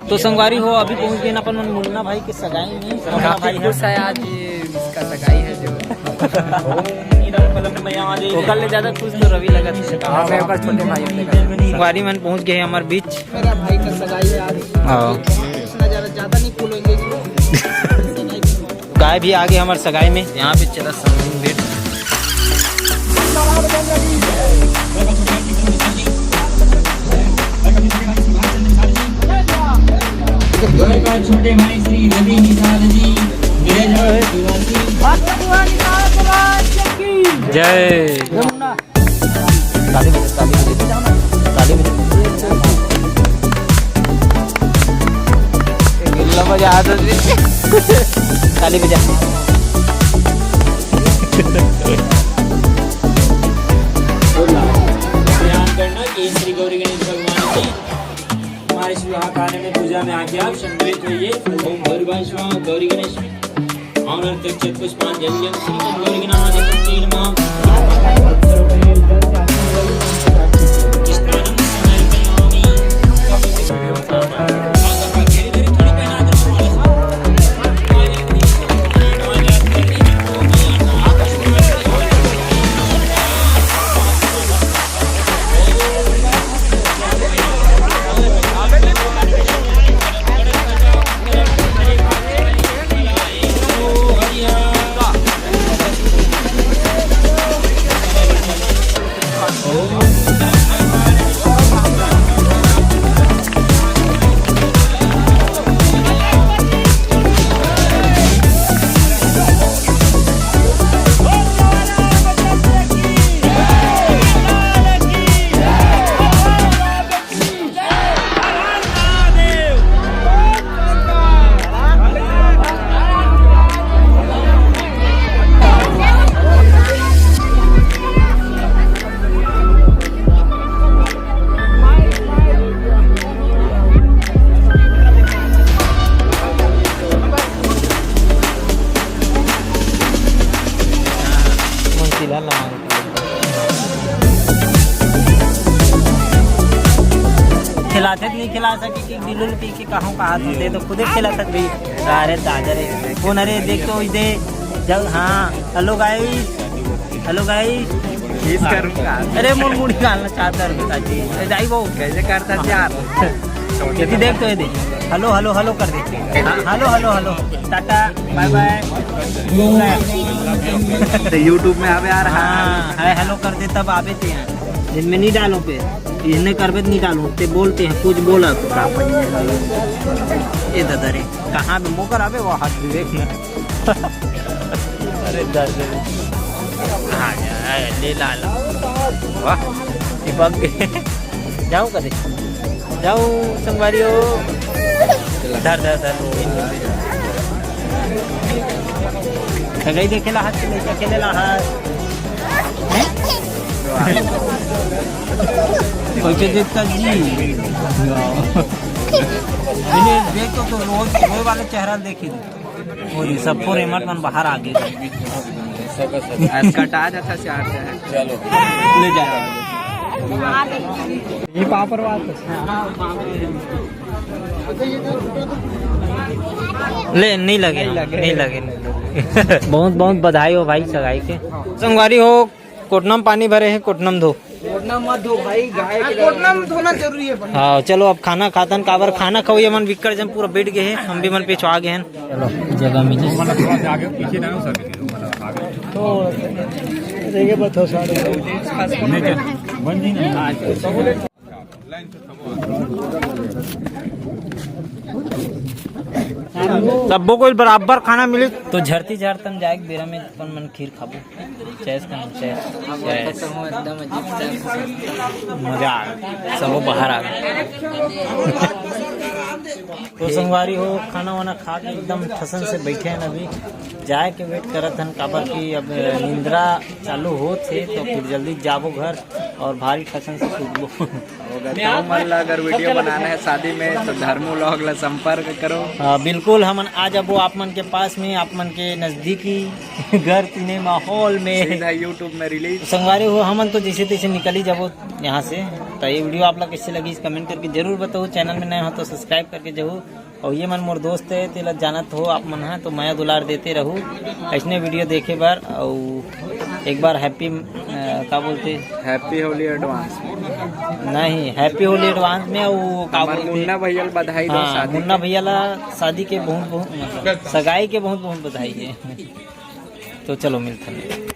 तो संगवारी हो अभी पहुंच गए ना अपन मुन्ना भाई के सगाई में। भाई खुश है आज इसका सगाई है जो वो कल ज्यादा खुश तो रवि लगा था। छोटे भाई संगवारी मन पहुंच गए हमारे बीच। मेरा भाई का सगाई है आज। ज्यादा नहीं फूलेंगे गाय भी आ गए हमारे सगाई में। यहाँ पे चला संगीन भेंट। छोटे भाई श्री रवि निषाद जी जय ताली बजा ताली बजा। ध्यान करना कि श्री गौरी गणेश भगवान की हमारे विवाह कार्य में पूजा में आके आप सम्मिलित होइए। ओम भैरवाय स्वाहा गौरी गणेश और तक्षक पुष्पांजलि श्री गौरी गणनाथ नमः। खिलाते नहीं खिला सके कि दिल पी के कहूँ कहा दे तो खुद ही खिला सकते। अरे दादा रे कौन अरे देख तो दे जब। हाँ हेलो गाइस अरे मुड़ मुड़ डालना चाहता है पिताजी जाई वो कैसे करता यार। यदि देख तो ये दे हेलो कर दे। Hello tata bye bye. YouTube में आवे यार। हाँ है हेलो कर दे तब आवे थे यहाँ जिनमें नहीं डालो पे इन्हें करबे नहीं डालो ते बोलते हैं कुछ बोला तो ये दादा रे कहाँ पे मोकर आवे वो हाथ विवेक में। अरे दादा ले ला वाह दीपक जाऊँ कदे जाऊँ संगवारी हो धर सगाई देखेला हाथ खेलेला हाथ कैसे देखता जी। देख तो रोज वाले चेहरा देखी और सब पूरे रेमट मन बाहर आ गए। कटा जाता चलो ले जा ये पापर बात ले नहीं लगे। बहुत बधाई हो भाई सगाई के। संगवारी हो कोटनम पानी भरे हैं कोटनम धो। कोटनम मत धो भाई गाय के कोटनम धोना जरूरी है। हाँ चलो अब खाना खातन काबर खाना खाओ ये मन बिकड़ जम पूरा बैठ गए हैं हम भी मन पिछवा गए हैं। चलो जगह मिली सबको कोई बराबर खाना मिले तो झरती झरतन जाए बेरा में मन खीर खाबो चैस का चैस एकदम अजीब मजा आ गया सब बाहर आ गए। तो संगवारी हो खाना वाना खा के एकदम ठसन से बैठे हैं अभी जाए के वेट करत हन काबर की अब निंद्रा चालू हो थे तो फिर जल्दी जाबो घर और भारी ठसन से सूतबो। मन ला अगर वीडियो बनाना है शादी में तो धर्मू लॉग ला संपर्क करो। बिल्कुल हमन आ जाबो आप मन के पास में, आप मन के नजदीकी घर तीने माहौल में सीधा यूट्यूब में रिलीज। संगवारी हो हमन तो जैसे तैसे निकली जाबो यहाँ से। तो ये वीडियो आप लोग कैसे लगी कमेंट करके जरूर बताओ। चैनल में नए हो तो सब्सक्राइब करके जाओ। और ये मन मोर दोस्त है तेला जानत हो आप मन है तो माया दुलार देते रहूँ ऐसने वीडियो देखे बार। और एक बार हैप्पी का बोलते हैप्पी होली एडवांस नहीं हैप्पी होली एडवांस में वो का बोलते मुन्ना भैया बधाई दो। हाँ, शादी मुन्ना भैया ला शादी के बहुत बहुत सगाई के बहुत बहुत बधाई है। तो चलो मिलते हैं।